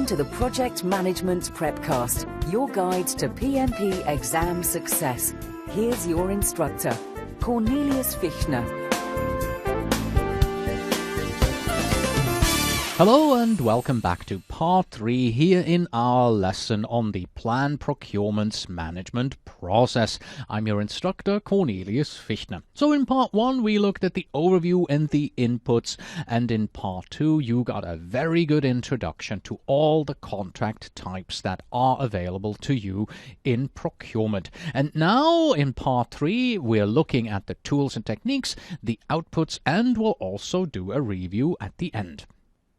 Welcome to the Project Management Prepcast, your guide to PMP exam success. Here's your instructor, Cornelius Fichtner. Hello and welcome back to part 3 here in our lesson on the Plan Procurement Management process. I'm your instructor, Cornelius Fichtner. So in part 1 we looked at the overview and the inputs, and in part 2 you got a very good introduction to all the contract types that are available to you in procurement. And now in part 3 we're looking at the tools and techniques, the outputs, and we'll also do a review at the end.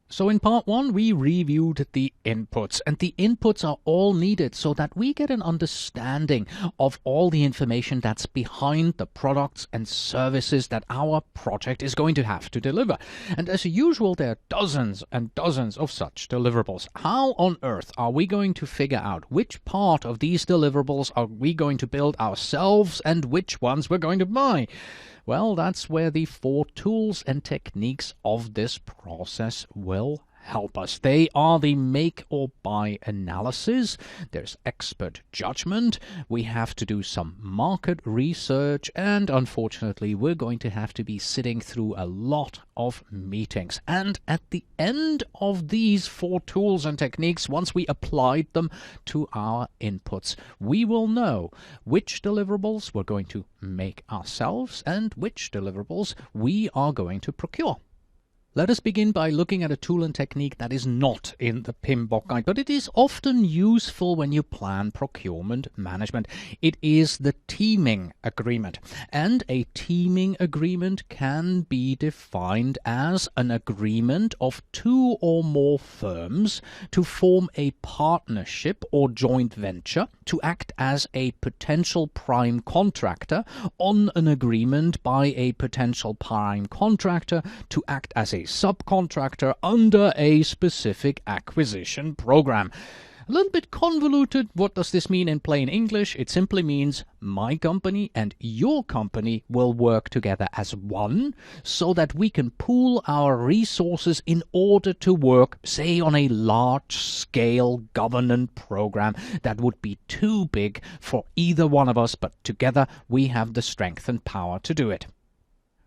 So in part 1 we reviewed the inputs, and the inputs are all needed so that we get an understanding of all the information that's behind the products and services that our project is going to have to deliver. And as usual, there are dozens and dozens of such deliverables. How on earth are we going to figure out which part of these deliverables are we going to build ourselves and which ones we're going to buy? Well, that's where the 4 tools and techniques of this process will help us. They are the make or buy analysis, there's expert judgment, we have to do some market research, and unfortunately we're going to have to be sitting through a lot of meetings. And at the end of these 4 tools and techniques, once we applied them to our inputs, we will know which deliverables we're going to make ourselves and which deliverables we are going to procure. Let us begin by looking at a tool and technique that is not in the PMBOK guide, but it is often useful when you plan procurement management. It is the teaming agreement. And a teaming agreement can be defined as an agreement of 2 or more firms to form a partnership or joint venture to act as a potential prime contractor on an agreement by a potential prime contractor to act as a subcontractor under a specific acquisition program. A little bit convoluted. What does this mean in plain English? It simply means my company and your company will work together as one so that we can pool our resources in order to work, say, on a large-scale governance program that would be too big for either one of us, but together we have the strength and power to do it.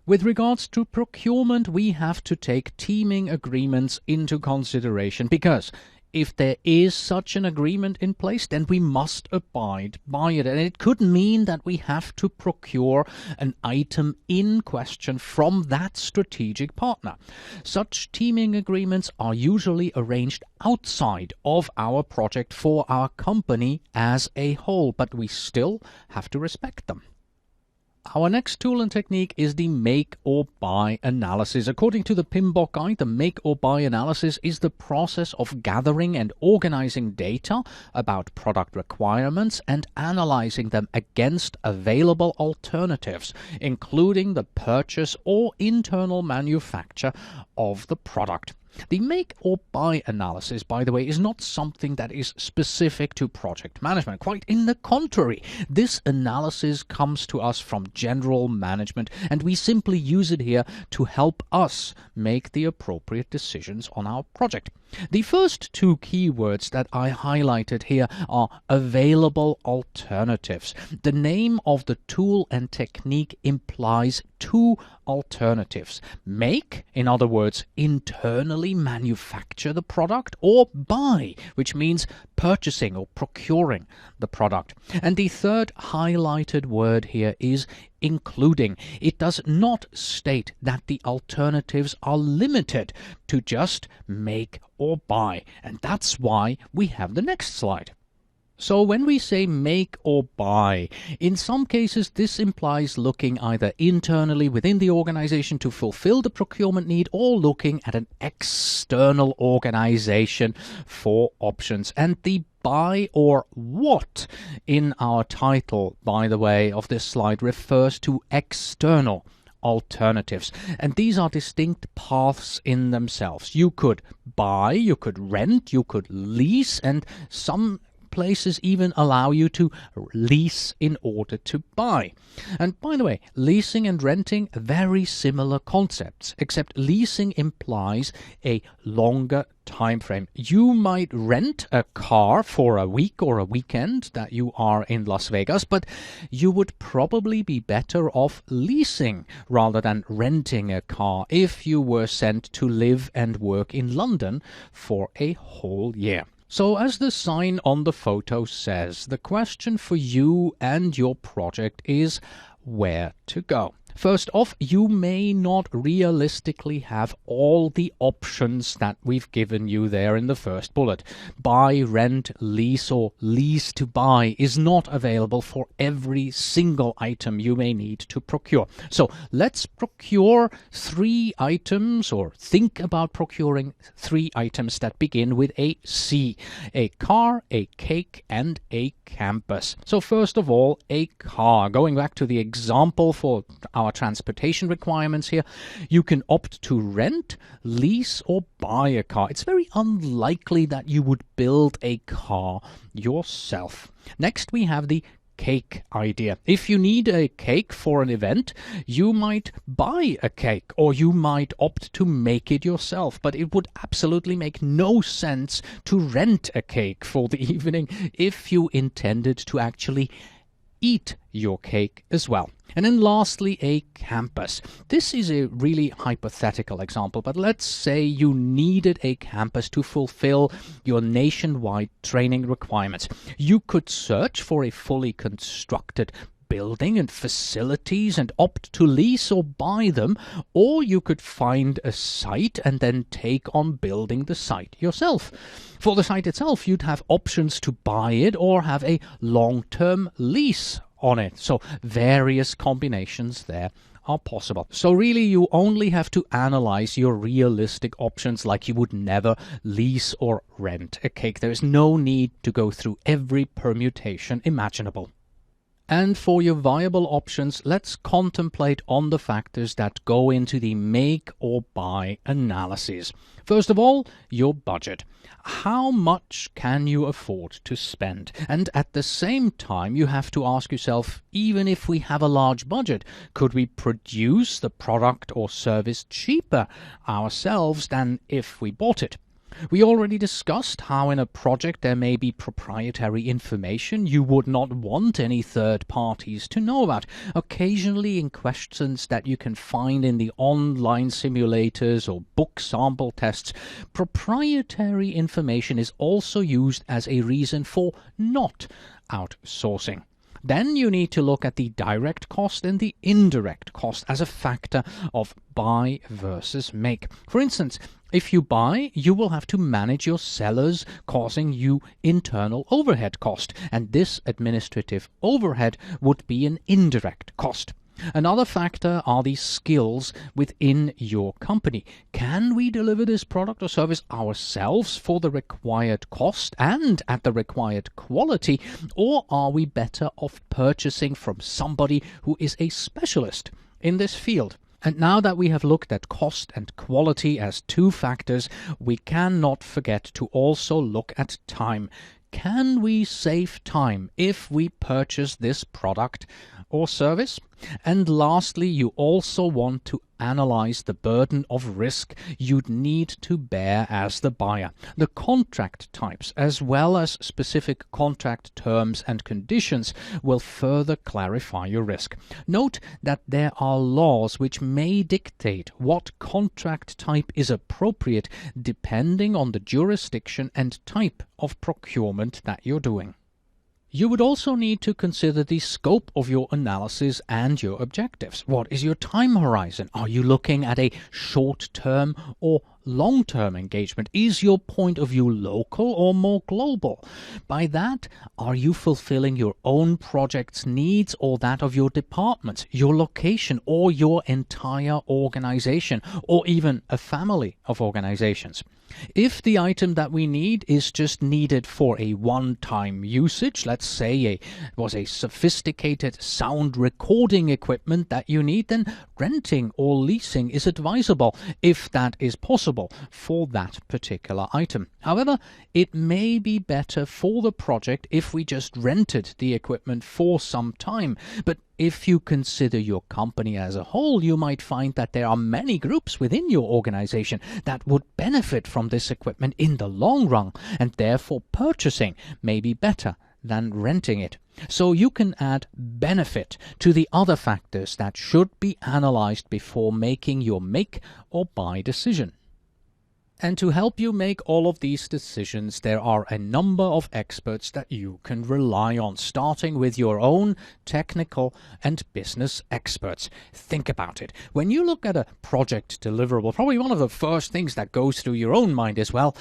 With regards to procurement, we have to take teaming agreements into consideration because if there is such an agreement in place, then we must abide by it. And it could mean that we have to procure an item in question from that strategic partner. Such teaming agreements are usually arranged outside of our project for our company as a whole, but we still have to respect them. Our next tool and technique is the make or buy analysis. According to the PMBOK guide, the make or buy analysis is the process of gathering and organizing data about product requirements and analyzing them against available alternatives, including the purchase or internal manufacture of the product. The make or buy analysis, by the way, is not something that is specific to project management. Quite in the contrary, this analysis comes to us from general management, and we simply use it here to help us make the appropriate decisions on our project. The first 2 keywords that I highlighted here are available alternatives. The name of the tool and technique implies 2 alternatives. Make, in other words, internally manufacture the product, or buy, which means purchasing or procuring the product. And the third highlighted word here is including. It does not state that the alternatives are limited to just make or buy, and that's why we have the next slide. So when we say make or buy, in some cases this implies looking either internally within the organization to fulfill the procurement need or looking at an external organization for options. And the buy or what in our title, by the way, of this slide refers to external alternatives. And these are distinct paths in themselves. You could buy, you could rent, you could lease, and some places even allow you to lease in order to buy. And by the way, leasing and renting, very similar concepts, except leasing implies a longer time frame. You might rent a car for a week or a weekend that you are in Las Vegas, but you would probably be better off leasing rather than renting a car if you were sent to live and work in London for a whole year. So as the sign on the photo says, the question for you and your project is where to go. First off, you may not realistically have all the options that we've given you there in the first bullet. Buy, rent, lease, or lease to buy is not available for every single item you may need to procure. So let's procure 3 items, or think about procuring 3 items that begin with a C: a car, a cake, and a campus. So first of all, a car. Going back to the example for our transportation requirements here, you can opt to rent, lease, or buy a car. It's very unlikely that you would build a car yourself. Next, we have the cake idea. If you need a cake for an event, you might buy a cake, or you might opt to make it yourself, but it would absolutely make no sense to rent a cake for the evening if you intended to actually eat your cake as well. And then lastly, a campus. This is a really hypothetical example, but let's say you needed a campus to fulfill your nationwide training requirements. You could search for a fully constructed building and facilities and opt to lease or buy them, or you could find a site and then take on building the site yourself. For the site itself, you'd have options to buy it or have a long-term lease on it. So various combinations there are possible. So really you only have to analyze your realistic options like you would never lease or rent a cake. There is no need to go through every permutation imaginable. And for your viable options, let's contemplate on the factors that go into the make or buy analysis. First of all, your budget. How much can you afford to spend? And at the same time, you have to ask yourself, even if we have a large budget, could we produce the product or service cheaper ourselves than if we bought it? We already discussed how in a project there may be proprietary information you would not want any third parties to know about. Occasionally in questions that you can find in the online simulators or book sample tests, proprietary information is also used as a reason for not outsourcing. Then you need to look at the direct cost and the indirect cost as a factor of buy versus make. For instance, if you buy, you will have to manage your sellers, causing you internal overhead cost, and this administrative overhead would be an indirect cost. Another factor are the skills within your company. Can we deliver this product or service ourselves for the required cost and at the required quality, or are we better off purchasing from somebody who is a specialist in this field? And now that we have looked at cost and quality as 2 factors, we cannot forget to also look at time. Can we save time if we purchase this product or service? And lastly, you also want to analyze the burden of risk you'd need to bear as the buyer. The contract types, as well as specific contract terms and conditions, will further clarify your risk. Note that there are laws which may dictate what contract type is appropriate depending on the jurisdiction and type of procurement that you're doing. You would also need to consider the scope of your analysis and your objectives. What is your time horizon? Are you looking at a short-term or long-term engagement? Is your point of view local or more global? By that, are you fulfilling your own project's needs or that of your department, your location, or your entire organization, or even a family of organizations? If the item that we need is just needed for a one-time usage, let's say it was a sophisticated sound recording equipment that you need, then renting or leasing is advisable if that is possible. possible for that particular item. However, it may be better for the project if we just rented the equipment for some time. But if you consider your company as a whole, you might find that there are many groups within your organization that would benefit from this equipment in the long run, and therefore purchasing may be better than renting it. So you can add benefit to the other factors that should be analyzed before making your make or buy decision. And to help you make all of these decisions, there are a number of experts that you can rely on, starting with your own technical and business experts. Think about it. When you look at a project deliverable, probably one of the first things that goes through your own mind is, well,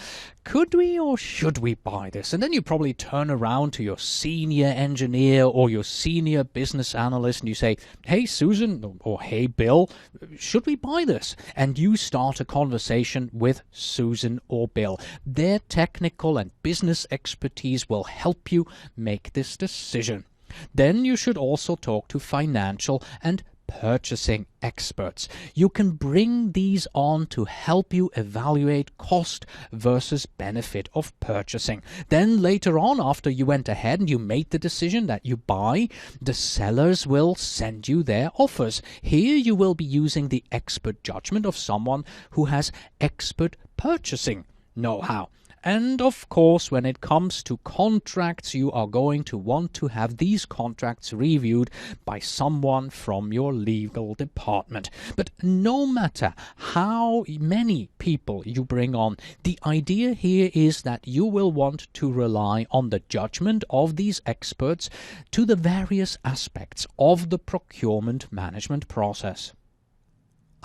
could we or should we buy this? And then you probably turn around to your senior engineer or your senior business analyst and you say, hey, Susan, or hey, Bill, should we buy this? And you start a conversation with Susan or Bill. Their technical and business expertise will help you make this decision. Then you should also talk to financial and purchasing experts. You can bring these on to help you evaluate cost versus benefit of purchasing. Then later on, after you went ahead and you made the decision that you buy, the sellers will send you their offers. Here you will be using the expert judgment of someone who has expert purchasing know-how. And of course, when it comes to contracts, you are going to want to have these contracts reviewed by someone from your legal department. But no matter how many people you bring on, the idea here is that you will want to rely on the judgment of these experts to the various aspects of the procurement management process.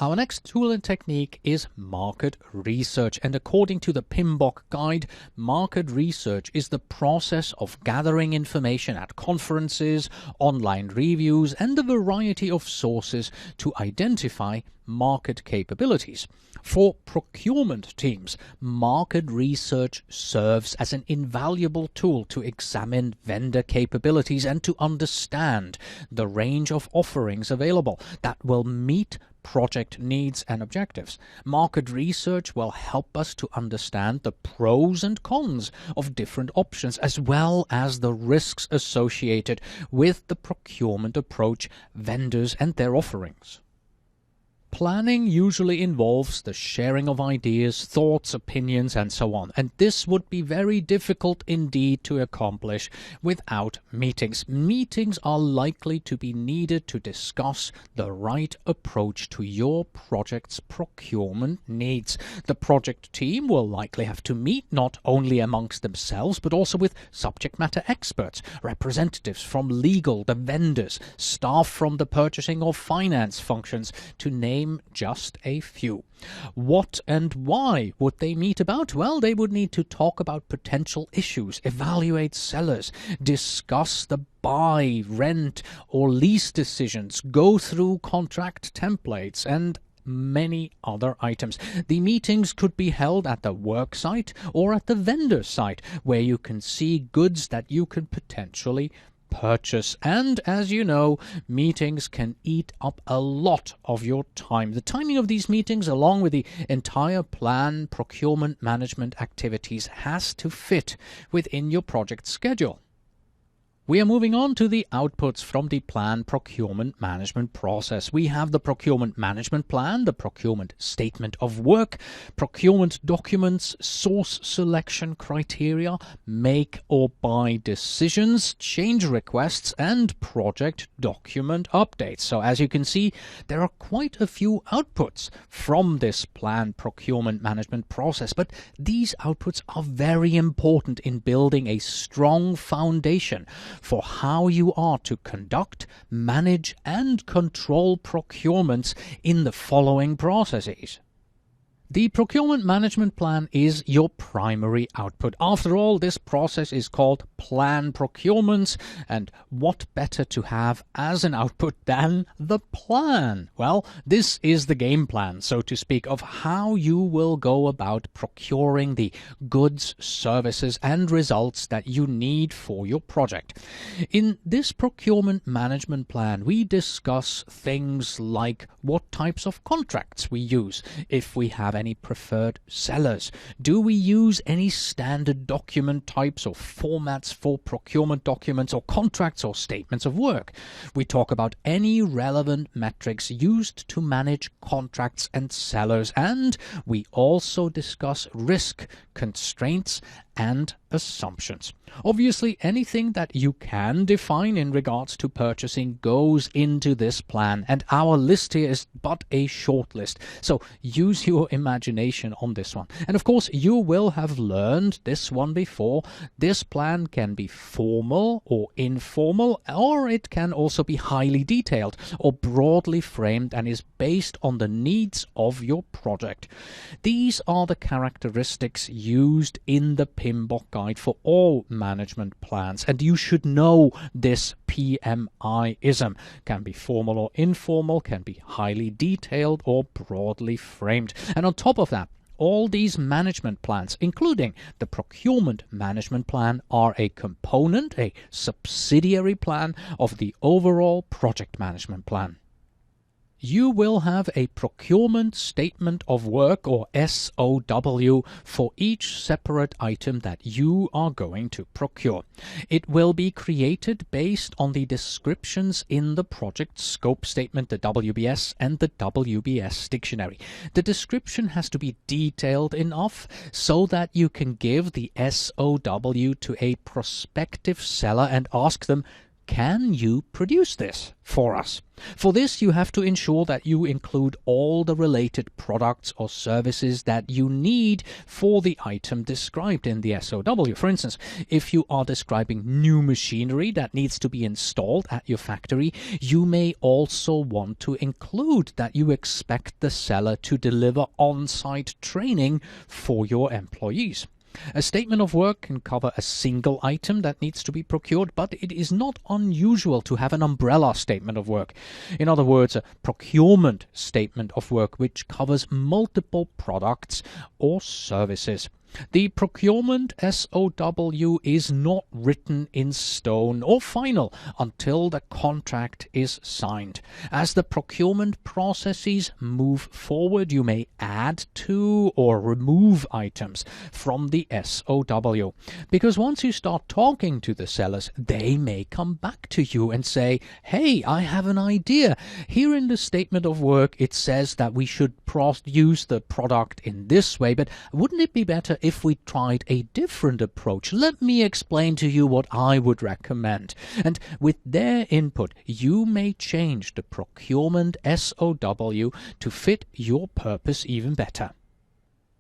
Our next tool and technique is market research, and according to the PMBOK guide, market research is the process of gathering information at conferences, online reviews, and a variety of sources to identify market capabilities. For procurement teams, market research serves as an invaluable tool to examine vendor capabilities and to understand the range of offerings available that will meet project needs and objectives. Market research will help us to understand the pros and cons of different options, as well as the risks associated with the procurement approach, vendors and their offerings. Planning usually involves the sharing of ideas, thoughts, opinions, and so on, and this would be very difficult indeed to accomplish without meetings. Meetings are likely to be needed to discuss the right approach to your project's procurement needs. The project team will likely have to meet not only amongst themselves, but also with subject matter experts, representatives from legal, the vendors, staff from the purchasing or finance functions, to name just a few. What and why would they meet about? Well, they would need to talk about potential issues, evaluate sellers, discuss the buy, rent, or lease decisions, go through contract templates, and many other items. The meetings could be held at the work site or at the vendor site, where you can see goods that you can potentially purchase. And as you know, meetings can eat up a lot of your time. The timing of these meetings, along with the entire plan procurement management activities, has to fit within your project schedule. We are moving on to the outputs from the plan procurement management process. We have the procurement management plan, the procurement statement of work, procurement documents, source selection criteria, make or buy decisions, change requests, and project document updates. So as you can see, there are quite a few outputs from this plan procurement management process, but these outputs are very important in building a strong foundation for how you are to conduct, manage, and control procurements in the following processes. The procurement management plan is your primary output. After all, this process is called plan procurements, and what better to have as an output than the plan? Well, this is the game plan, so to speak, of how you will go about procuring the goods, services, and results that you need for your project. In this procurement management plan, we discuss things like what types of contracts we use, if we have any any preferred sellers? Do we use any standard document types or formats for procurement documents or contracts or statements of work? We talk about any relevant metrics used to manage contracts and sellers, and we also discuss risk, constraints, and assumptions. Obviously, anything that you can define in regards to purchasing goes into this plan, and our list here is but a short list, so use your imagination on this one. And of course, you will have learned this one before. This plan can be formal or informal, or it can also be highly detailed or broadly framed and is based on the needs of your project. These are the characteristics used in the PMBOK guide for all management plans, and you should know this PMI-ism. Can be formal or informal, can be highly detailed or broadly framed. And on top of that, all these management plans, including the procurement management plan, are a component, a subsidiary plan of the overall project management plan. You will have a procurement statement of work, or SOW, for each separate item that you are going to procure. It will be created based on the descriptions in the project scope statement, the WBS, and the WBS dictionary. The description has to be detailed enough so that you can give the SOW to a prospective seller and ask them, can you produce this for us? For this, you have to ensure that you include all the related products or services that you need for the item described in the SOW. For instance, if you are describing new machinery that needs to be installed at your factory, you may also want to include that you expect the seller to deliver on-site training for your employees. A statement of work can cover a single item that needs to be procured, but it is not unusual to have an umbrella statement of work. In other words, a procurement statement of work which covers multiple products or services. The procurement SOW is not written in stone or final until the contract is signed. As the procurement processes move forward, you may add to or remove items from the SOW. Because once you start talking to the sellers, they may come back to you and say, hey, I have an idea. Here in the statement of work, it says that we should use the product in this way, but wouldn't it be better if we tried a different approach? Let me explain to you what I would recommend. And with their input, you may change the procurement SOW to fit your purpose even better.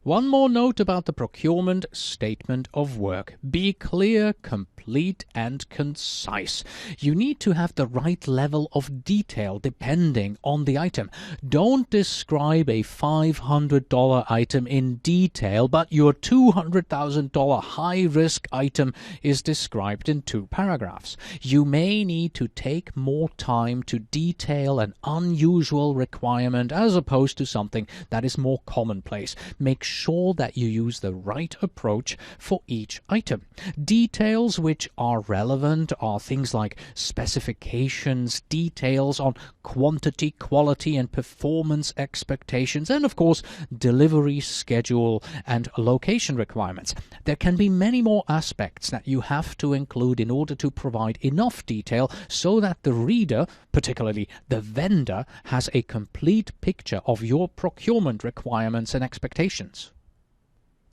One more note about the procurement statement of work. Be clear, complete, and concise. You need to have the right level of detail depending on the item. Don't describe a $500 item in detail, but your $200,000 high-risk item is described in 2 paragraphs. You may need to take more time to detail an unusual requirement as opposed to something that is more commonplace. Make sure that you use the right approach for each item. Details which are relevant are things like specifications, details on quantity, quality, and performance expectations, and of course, delivery schedule and location requirements. There can be many more aspects that you have to include in order to provide enough detail so that the reader, particularly the vendor, has a complete picture of your procurement requirements and expectations.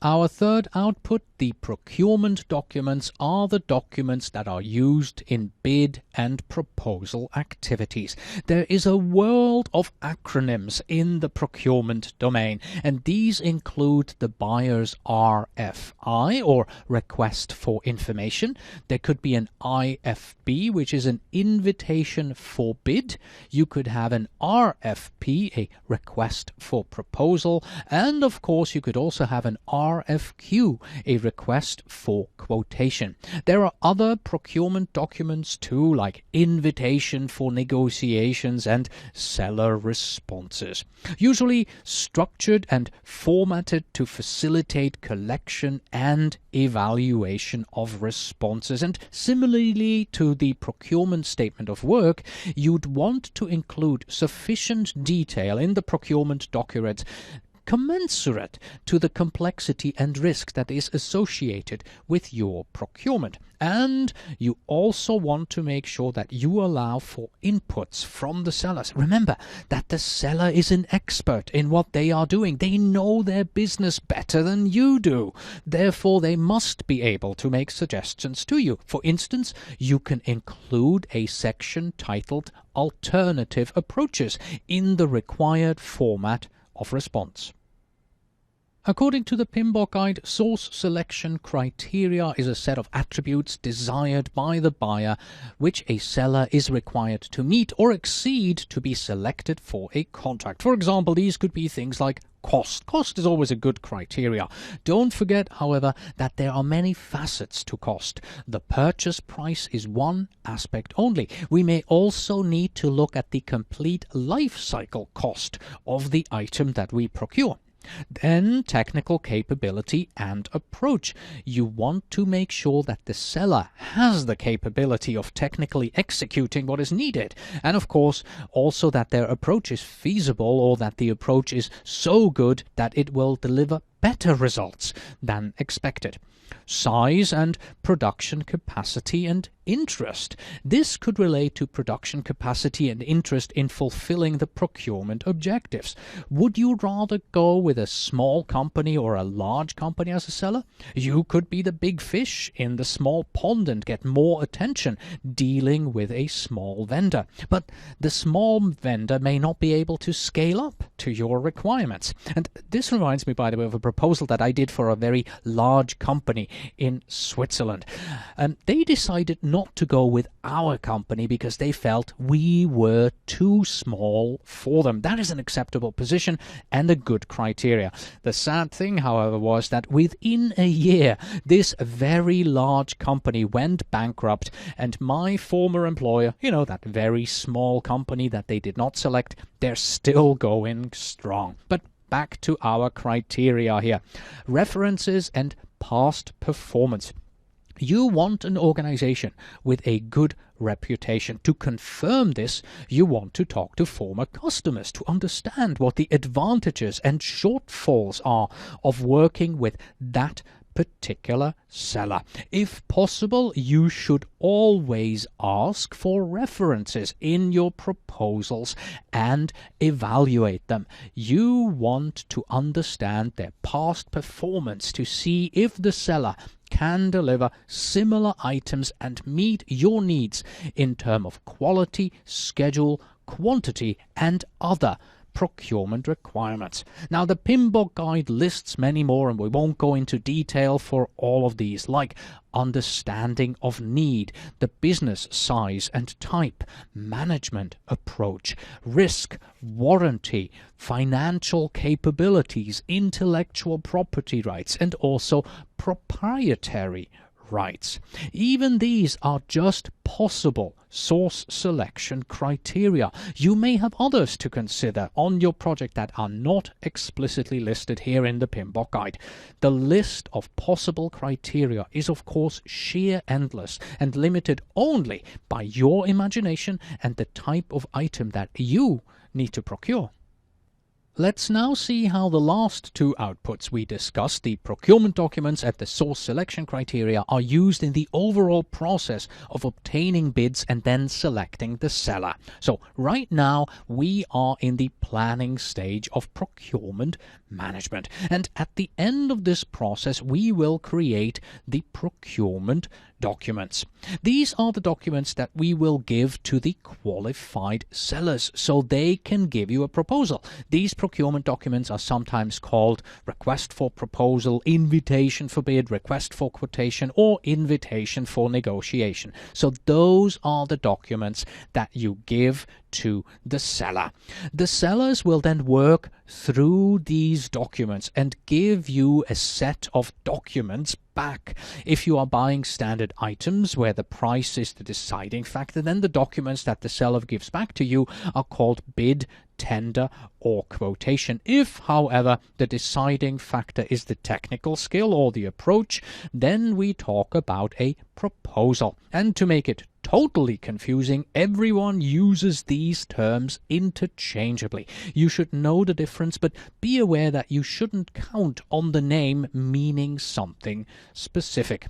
Our third output, the procurement documents, are the documents that are used in bid and proposal activities. There is a world of acronyms in the procurement domain, and these include the buyer's RFI, or request for information. There could be an IFB, which is an invitation for bid. You could have an RFP, a request for proposal, and of course you could also have an RFQ, a request for quotation. There are other procurement documents too, like invitation for negotiations and seller responses, usually structured and formatted to facilitate collection and evaluation of responses. And similarly to the procurement statement of work, you'd want to include sufficient detail in the procurement document commensurate to the complexity and risk that is associated with your procurement. And you also want to make sure that you allow for inputs from the sellers. Remember that the seller is an expert in what they are doing. They know their business better than you do. Therefore, they must be able to make suggestions to you. For instance, you can include a section titled Alternative Approaches in the required format of response. According to the PMBOK guide, source selection criteria is a set of attributes desired by the buyer which a seller is required to meet or exceed to be selected for a contract. For example, these could be things like cost. Cost is always a good criteria. Don't forget, however, that there are many facets to cost. The purchase price is one aspect only. We may also need to look at the complete life cycle cost of the item that we procure. Then technical capability and approach. You want to make sure that the seller has the capability of technically executing what is needed, and of course also that their approach is feasible, or that the approach is so good that it will deliver better results than expected. Size and production capacity and interest. This could relate to production capacity and interest in fulfilling the procurement objectives. Would you rather go with a small company or a large company as a seller? You could be the big fish in the small pond and get more attention dealing with a small vendor. But the small vendor may not be able to scale up to your requirements. And this reminds me, by the way, of a proposal that I did for a very large company in Switzerland. They decided not to go with our company because they felt we were too small for them. That is an acceptable position and a good criteria. The sad thing, however, was that within a year, this very large company went bankrupt, and my former employer, that very small company that they did not select, they're still going strong. But back to our criteria here. References and past performance. You want an organization with a good reputation. To confirm this, you want to talk to former customers to understand what the advantages and shortfalls are of working with that particular seller. If possible, you should always ask for references in your proposals and evaluate them. You want to understand their past performance to see if the seller can deliver similar items and meet your needs in terms of quality, schedule, quantity, and other procurement requirements. Now, the PMBOK guide lists many more, and we won't go into detail for all of these, like understanding of need, the business size and type, management approach, risk, warranty, financial capabilities, intellectual property rights, and also proprietary rights. Even these are just possible source selection criteria. You may have others to consider on your project that are not explicitly listed here in the PMBOK guide. The list of possible criteria is of course sheer endless and limited only by your imagination and the type of item that you need to procure. Let's now see how the last two outputs we discussed, the procurement documents and the source selection criteria, are used in the overall process of obtaining bids and then selecting the seller. So right now we are in the planning stage of procurement management, and at the end of this process we will create the procurement documents. These are the documents that we will give to the qualified sellers so they can give you a proposal. These procurement documents are sometimes called request for proposal, invitation for bid, request for quotation, or invitation for negotiation. So those are the documents that you give to the seller. The sellers will then work through these documents and give you a set of documents back. If you are buying standard items where the price is the deciding factor, then the documents that the seller gives back to you are called bid tender or quotation. If, however, the deciding factor is the technical skill or the approach, then we talk about a proposal. And to make it totally confusing, everyone uses these terms interchangeably. You should know the difference, but be aware that you shouldn't count on the name meaning something specific.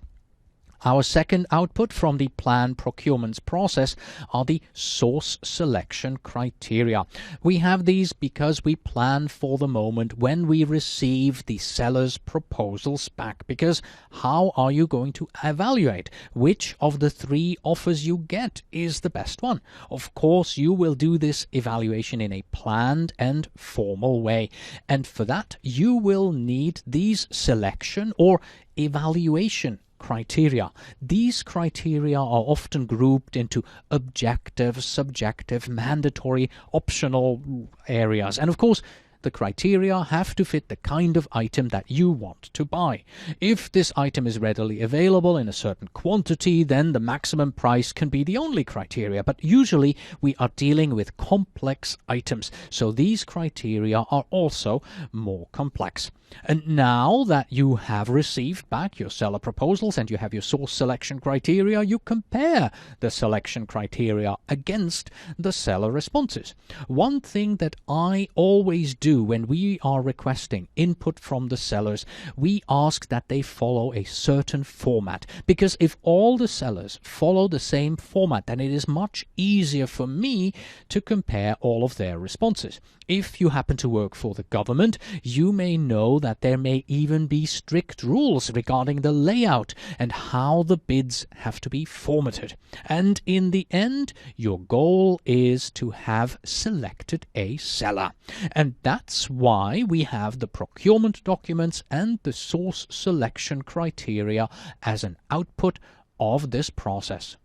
Our second output from the plan procurement process are the source selection criteria. We have these because we plan for the moment when we receive the seller's proposals back. Because how are you going to evaluate which of the three offers you get is the best one? Of course, you will do this evaluation in a planned and formal way. And for that, you will need these selection or evaluation criteria. These criteria are often grouped into objective, subjective, mandatory, optional areas. And of course, the criteria have to fit the kind of item that you want to buy. If this item is readily available in a certain quantity, then the maximum price can be the only criteria. But usually we are dealing with complex items, so these criteria are also more complex. And now that you have received back your seller proposals and you have your source selection criteria, you compare the selection criteria against the seller responses. One thing that I always do when we are requesting input from the sellers, we ask that they follow a certain format. Because if all the sellers follow the same format, then it is much easier for me to compare all of their responses. If you happen to work for the government, you may know that there may even be strict rules regarding the layout and how the bids have to be formatted. And in the end, your goal is to have selected a seller. And that's why we have the procurement documents and the source selection criteria as an output of this process.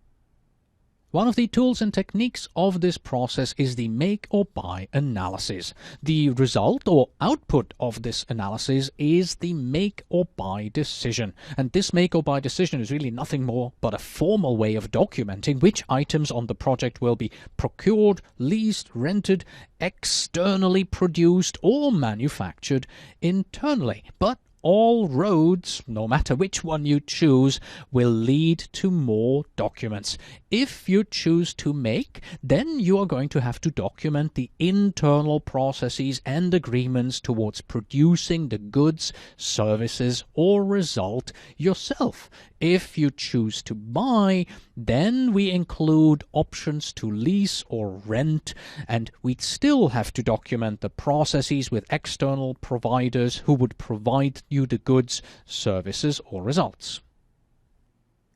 One of the tools and techniques of this process is the make or buy analysis. The result or output of this analysis is the make or buy decision. And this make or buy decision is really nothing more but a formal way of documenting which items on the project will be procured, leased, rented, externally produced, or manufactured internally. But all roads, no matter which one you choose, will lead to more documents. If you choose to make, then you are going to have to document the internal processes and agreements towards producing the goods, services, or result yourself. If you choose to buy, then we include options to lease or rent, and we'd still have to document the processes with external providers who would provide you the goods, services, or results.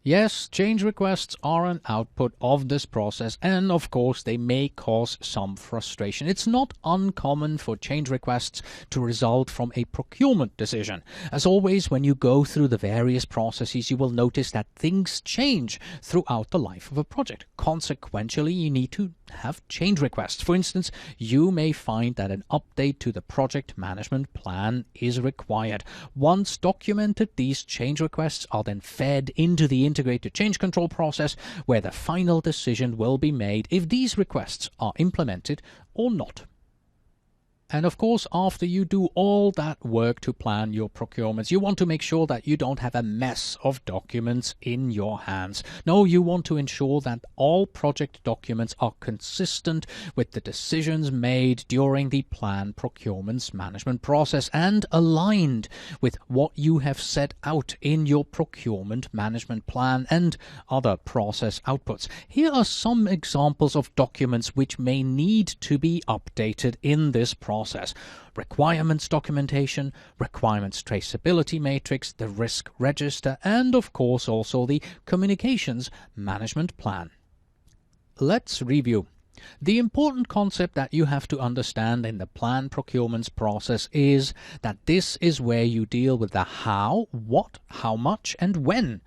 Yes, change requests are an output of this process, and of course they may cause some frustration. It's not uncommon for change requests to result from a procurement decision. As always, when you go through the various processes, you will notice that things change throughout the life of a project. Consequently, you need to have change requests. For instance, you may find that an update to the project management plan is required. Once documented, these change requests are then fed into the integrated change control process, where the final decision will be made if these requests are implemented or not. And of course, after you do all that work to plan your procurements, you want to make sure that you don't have a mess of documents in your hands. No, you want to ensure that all project documents are consistent with the decisions made during the plan procurements management process and aligned with what you have set out in your procurement management plan and other process outputs. Here are some examples of documents which may need to be updated in this process. Requirements documentation, requirements traceability matrix, the risk register, and of course also the communications management plan. Let's review. The important concept that you have to understand in the plan procurements process is that this is where you deal with the how, what, how much, and when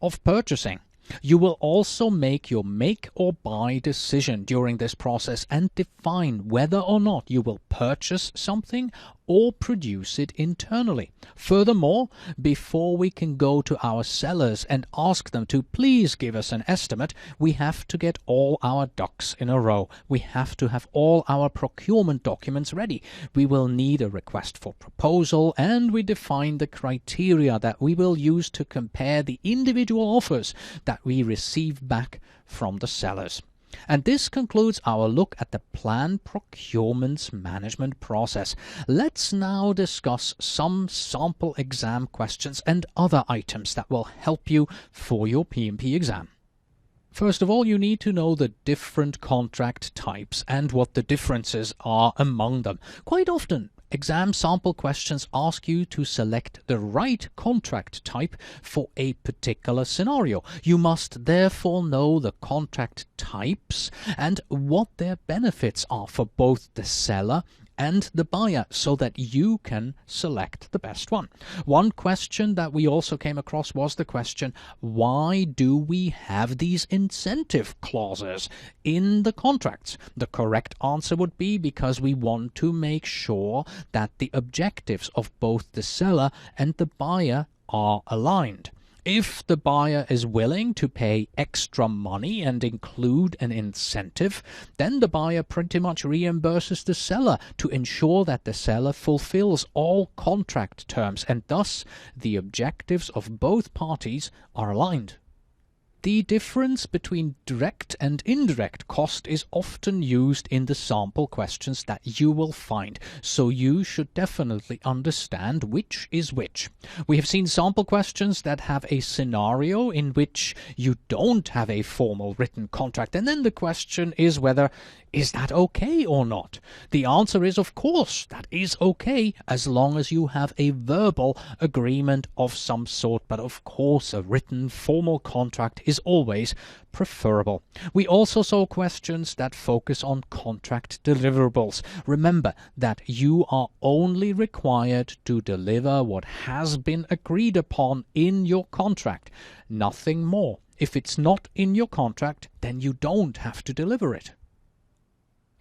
of purchasing. You will also make your make or buy decision during this process and define whether or not you will purchase something or produce it internally. Furthermore, before we can go to our sellers and ask them to please give us an estimate, we have to get all our ducks in a row. We have to have all our procurement documents ready. We will need a request for proposal, and we define the criteria that we will use to compare the individual offers that we receive back from the sellers. And this concludes our look at the planned procurement management process. Let's now discuss some sample exam questions and other items that will help you for your PMP exam. First of all, you need to know the different contract types and what the differences are among them. Quite often, exam sample questions ask you to select the right contract type for a particular scenario. You must therefore know the contract types and what their benefits are for both the seller and the buyer so that you can select the best one. One question that we also came across was the question, why do we have these incentive clauses in the contracts? The correct answer would be because we want to make sure that the objectives of both the seller and the buyer are aligned. If the buyer is willing to pay extra money and include an incentive, then the buyer pretty much reimburses the seller to ensure that the seller fulfills all contract terms, and thus the objectives of both parties are aligned. The difference between direct and indirect cost is often used in the sample questions that you will find, so you should definitely understand which is which. We have seen sample questions that have a scenario in which you don't have a formal written contract, and then the question is whether is that okay or not? The answer is, of course, that is okay as long as you have a verbal agreement of some sort, but of course a written formal contract is always preferable. We also saw questions that focus on contract deliverables. Remember that you are only required to deliver what has been agreed upon in your contract, nothing more. If it's not in your contract, then you don't have to deliver it.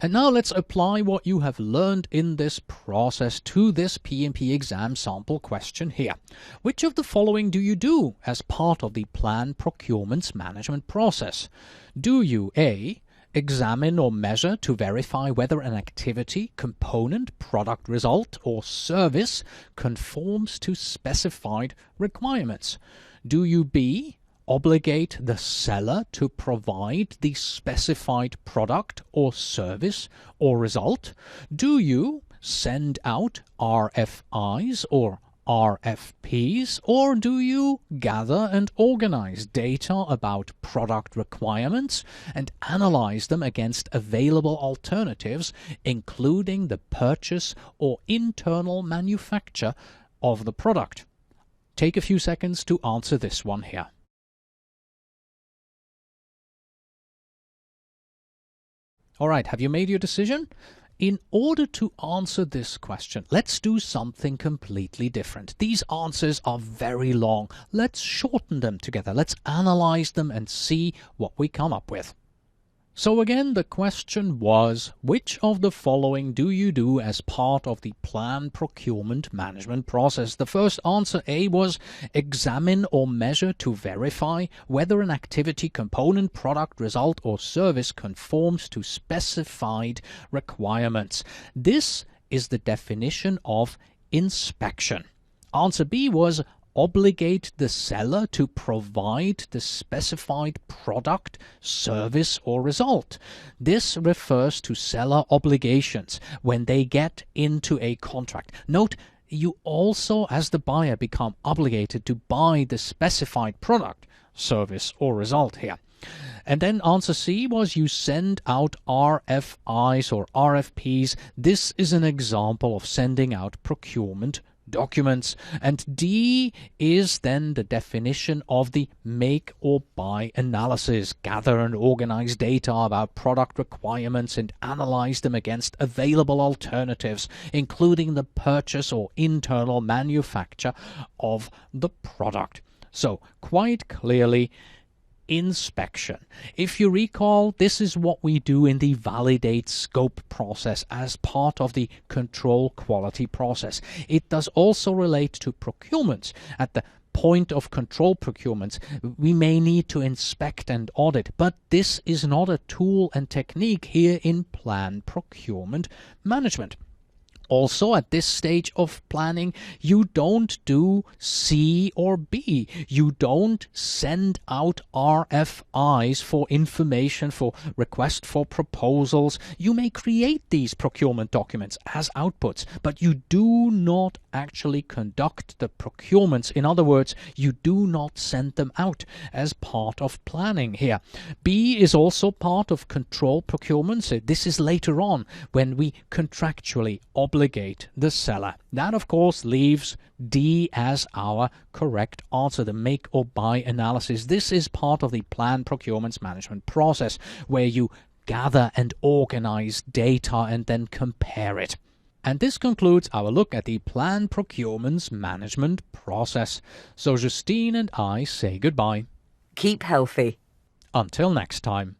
And now let's apply what you have learned in this process to this PMP exam sample question here. Which of the following do you do as part of the planned procurement management process? Do you A. examine or measure to verify whether an activity, component, product result, or service conforms to specified requirements? Do you B. obligate the seller to provide the specified product or service or result? Do you send out RFIs or RFPs, or do you gather and organize data about product requirements and analyze them against available alternatives, including the purchase or internal manufacture of the product? Take a few seconds to answer this one here. All right, have you made your decision? In order to answer this question, let's do something completely different. These answers are very long. Let's shorten them together. Let's analyze them and see what we come up with. So again, the question was, which of the following do you do as part of the planned procurement management process? The first answer, A, was examine or measure to verify whether an activity, component, product, result, or service conforms to specified requirements. This is the definition of inspection. Answer B was obligate the seller to provide the specified product, service, or result. This refers to seller obligations when they get into a contract. Note, you also, as the buyer, become obligated to buy the specified product, service, or result here. And then answer C was you send out RFIs or RFPs. This is an example of sending out procurement documents. And D is then the definition of the make or buy analysis. Gather and organize data about product requirements and analyze them against available alternatives, including the purchase or internal manufacture of the product. So quite clearly, inspection. If you recall, this is what we do in the validate scope process as part of the control quality process. It does also relate to procurement. At the point of control procurements, we may need to inspect and audit, but this is not a tool and technique here in planned procurement management. Also, at this stage of planning, you don't do C or B. You don't send out RFIs for information, for request for proposals. You may create these procurement documents as outputs, but you do not actually conduct the procurements. In other words, you do not send them out as part of planning here. B is also part of control procurement. So this is later on when we contractually obligate the seller. That, of course, leaves D as our correct answer, the make or buy analysis. This is part of the planned procurement management process where you gather and organize data and then compare it. And this concludes our look at the planned procurement management process. So Justine and I say goodbye. Keep healthy. Until next time.